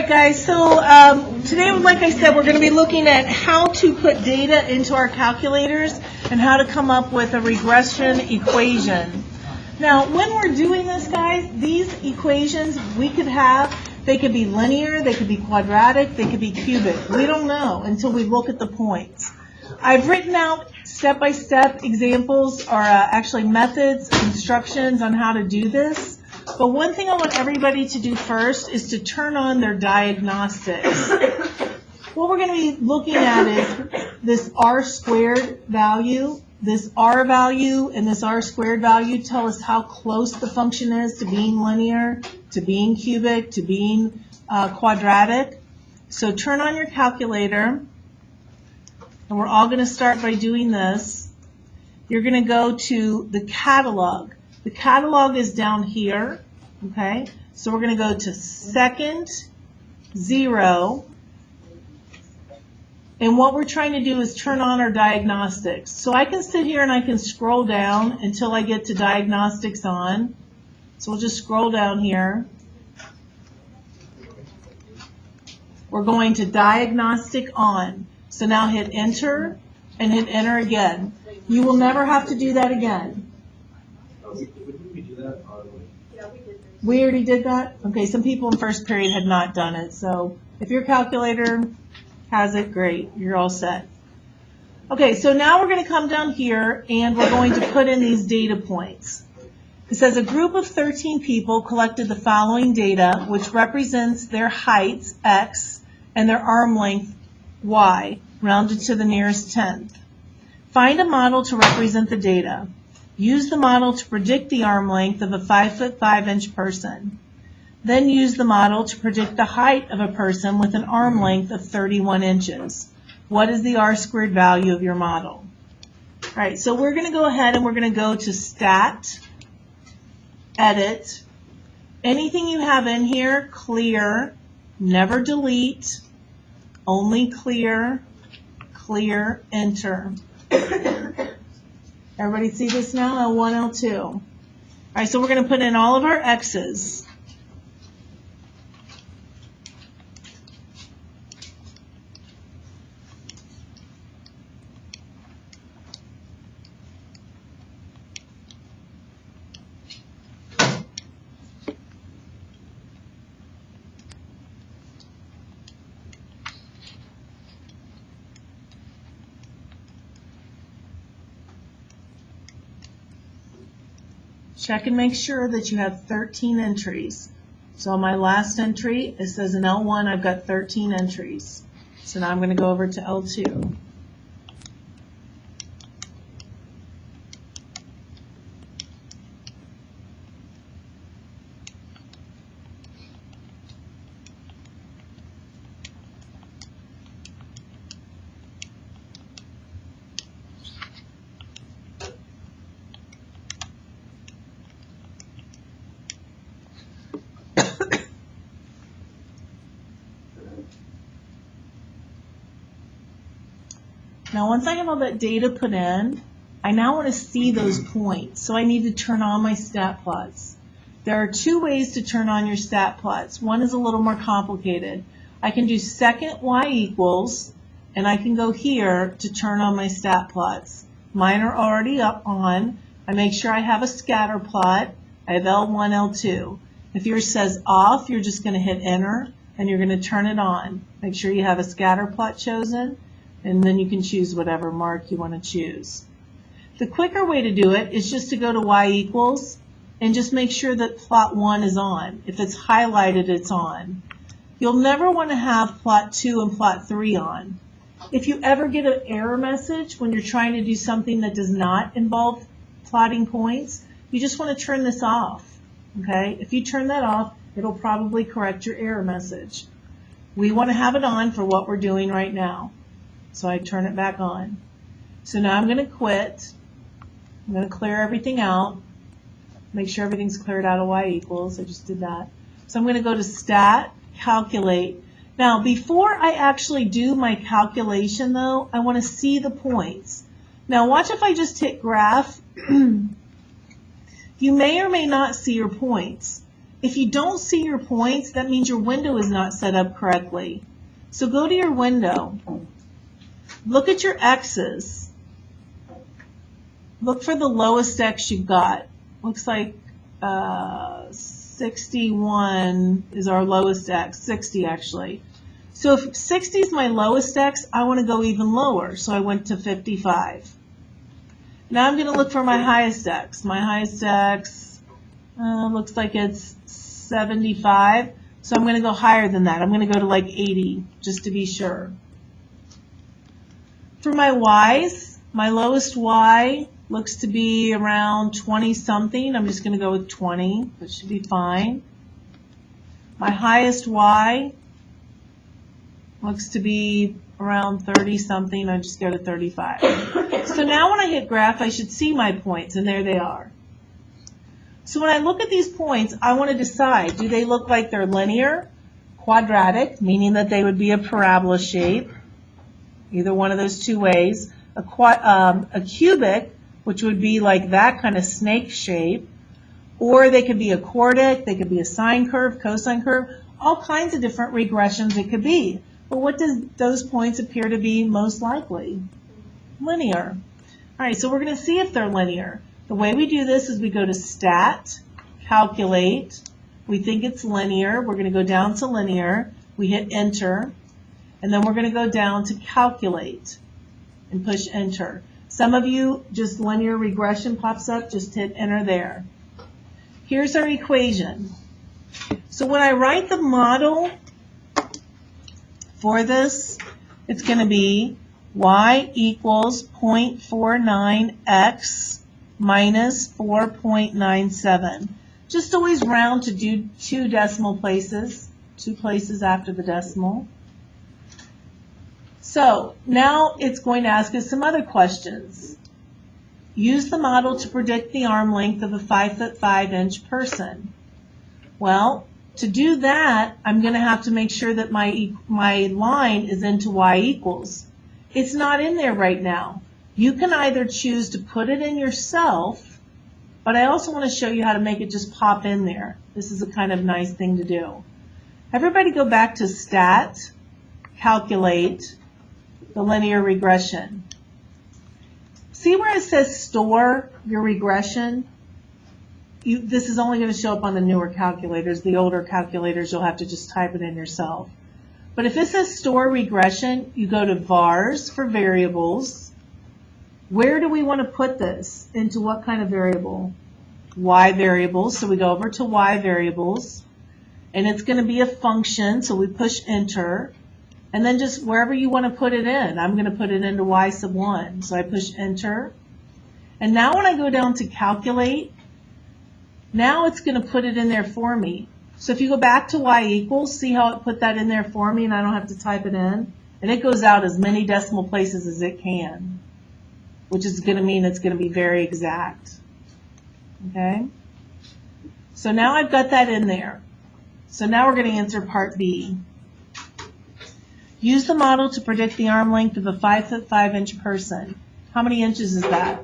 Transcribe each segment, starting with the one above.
right, guys, so today, like I said, we're going to be looking at how to put data into our calculators and how to come up with a regression equation. Now, when we're doing this, guys, these equations they could be linear, they could be quadratic, they could be cubic. We don't know until we look at the points. I've written out step-by-step examples, or actually methods, instructions on how to do this. But one thing I want everybody to do first is to turn on their diagnostics. What we're going to be looking at is this r squared value. This r value and this r squared value tell us how close the function is to being linear, to being cubic, to being quadratic. So turn on your calculator, and we're all going to start by doing this. You're going to go to the catalog. The catalog is down here, okay? So we're going to go to second, 0, and what we're trying to do is turn on our diagnostics. So I can sit here and I can scroll down until I get to diagnostics on. So we'll just scroll down here. We're going to diagnostic on. So now hit enter and hit enter again. You will never have to do that again. We already did that? Okay, some people in first period had not done it. So if your calculator has it, great. You're all set. Okay, so now we're going to come down here and we're going to put in these data points. It says a group of 13 people collected the following data, which represents their heights, x, and their arm length, y, rounded to the nearest tenth. Find a model to represent the data. Use the model to predict the arm length of a 5'5" person. Then use the model to predict the height of a person with an arm length of 31 inches. What is the r squared value of your model? All right, so we're going to go ahead and we're going to go to Stat, Edit. Anything you have in here, clear, never delete, only clear, clear, enter. Everybody see this now? L1, L2. All right, so we're going to put in all of our x's. Check and make sure that you have 13 entries. So on my last entry, it says in L1, I've got 13 entries. So now I'm going to go over to L2. Now, once I have all that data put in, I now want to see those points. So I need to turn on my stat plots. There are two ways to turn on your stat plots. One is a little more complicated. I can do second y equals, and I can go here to turn on my stat plots. Mine are already up on. I make sure I have a scatter plot. I have L1, L2. If yours says off, you're just going to hit enter, and you're going to turn it on. Make sure you have a scatter plot chosen, and then you can choose whatever mark you want to choose. The quicker way to do it is just to go to y equals and just make sure that plot 1 is on. If it's highlighted, it's on. You'll never want to have plot 2 and plot 3 on. If you ever get an error message when you're trying to do something that does not involve plotting points, you just want to turn this off. Okay? If you turn that off, it'll probably correct your error message. We want to have it on for what we're doing right now. So I turn it back on. So now I'm going to quit. I'm going to clear everything out. Make sure everything's cleared out of y equals. I just did that. So I'm going to go to Stat, Calculate. Now, before I actually do my calculation, though, I want to see the points. Now, watch if I just hit Graph. You may or may not see your points. If you don't see your points, that means your window is not set up correctly. So go to your window. Look at your x's. Look for the lowest x you've got. Looks like 61 is our lowest x, 60 actually. So if 60 is my lowest x, I want to go even lower. So I went to 55. Now I'm going to look for my highest x. My highest x looks like it's 75. So I'm going to go higher than that. I'm going to go to like 80 just to be sure. For my y's, my lowest y looks to be around 20 something. I'm just going to go with 20. That should be fine. My highest y looks to be around 30 something. I just go to 35. So now when I hit graph, I should see my points, and there they are. So when I look at these points, I want to decide, do they look like they're linear, quadratic, meaning that they would be a parabola shape, either one of those two ways, a cubic, which would be like that kind of snake shape, or they could be a quartic, they could be a sine curve, cosine curve, all kinds of different regressions it could be. But what does those points appear to be most likely? Linear. All right, so we're going to see if they're linear. The way we do this is we go to Stat, Calculate. We think it's linear. We're going to go down to Linear. We hit Enter. And then we're going to go down to Calculate and push Enter. Some of you, just linear regression pops up. Just hit Enter there. Here's our equation. So when I write the model for this, it's going to be y equals 0.49x minus 4.97. Just always round to do 2 decimal places, 2 places after the decimal. So now it's going to ask us some other questions. Use the model to predict the arm length of a 5'5" person. Well, to do that, I'm going to have to make sure that my line is into y equals. It's not in there right now. You can either choose to put it in yourself, but I also want to show you how to make it just pop in there. This is a kind of nice thing to do. Everybody go back to Stat, Calculate, the linear regression. See where it says Store your regression? This is only going to show up on the newer calculators. The older calculators, you'll have to just type it in yourself. But if it says Store Regression, you go to Vars for variables. Where do we want to put this? Into what kind of variable? Y variables. So we go over to Y variables. And it's going to be a function, so we push Enter. And then just wherever you want to put it in. I'm going to put it into Y sub 1. So I push Enter. And now when I go down to Calculate, now it's going to put it in there for me. So if you go back to y equals, see how it put that in there for me and I don't have to type it in? And it goes out as many decimal places as it can, which is going to mean it's going to be very exact. Okay? So now I've got that in there. So now we're going to answer part B. Use the model to predict the arm length of a 5'5" person. How many inches is that?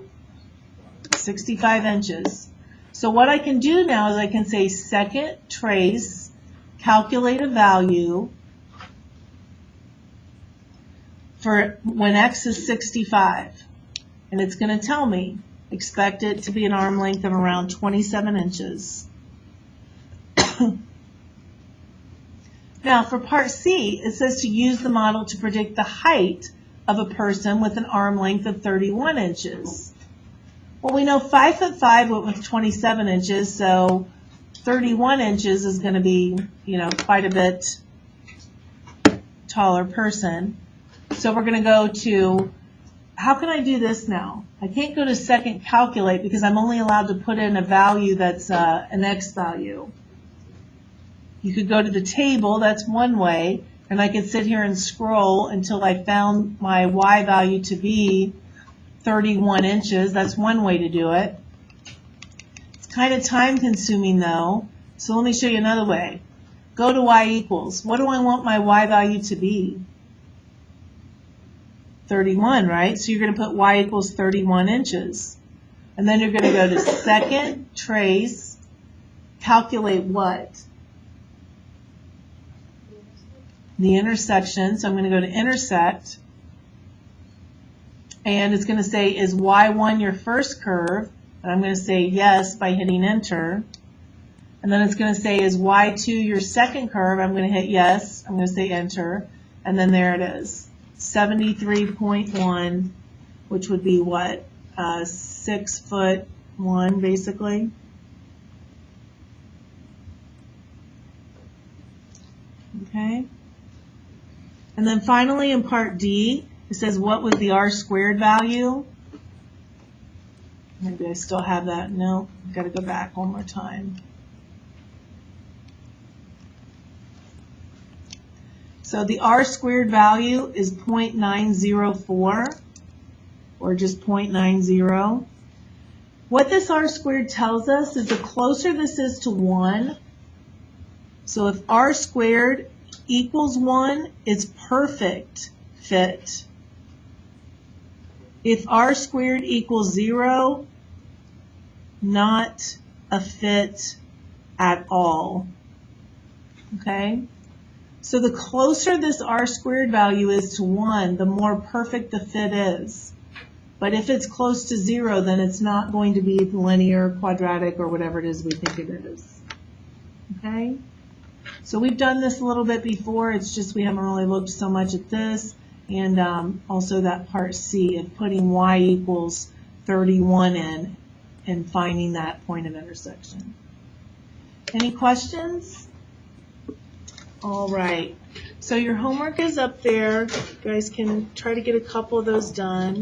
65 inches. So what I can do now is I can say second trace, calculate a value for when x is 65. And it's going to tell me, expect it to be an arm length of around 27 inches. Now for part C, it says to use the model to predict the height of a person with an arm length of 31 inches. Well, we know 5'5" went with 27 inches, so 31 inches is going to be, quite a bit taller person. So we're going to go to, how can I do this now? I can't go to second calculate because I'm only allowed to put in a value that's an x value. You could go to the table, that's one way, and I could sit here and scroll until I found my y value to be 31 inches. That's one way to do it. It's kind of time consuming though, so let me show you another way. Go to y equals. What do I want my y value to be? 31, right? So you're going to put y equals 31 inches. And then you're going to go to second trace, calculate what? The intersection. So I'm going to go to intersect. And it's going to say, is y1 your first curve? And I'm going to say yes by hitting enter. And then it's going to say, is y2 your second curve? I'm going to hit yes. I'm going to say enter. And then there it is. 73.1, which would be what? 6'1", basically. Okay. And then finally in part D, it says what was the r squared value? Maybe I still have that. No, I've got to go back one more time. So the r squared value is 0.904, or just 0.90. What this r squared tells us is the closer this is to 1, so if r squared equals 1, it's perfect fit. If r squared equals 0, not a fit at all. Okay? So the closer this r squared value is to 1, the more perfect the fit is. But if it's close to 0, then it's not going to be linear, quadratic, or whatever it is we think it is. Okay? So we've done this a little bit before. It's just we haven't really looked so much at this. And also that part C of putting y equals 31 in and finding that point of intersection. Any questions? All right. So your homework is up there. You guys can try to get a couple of those done.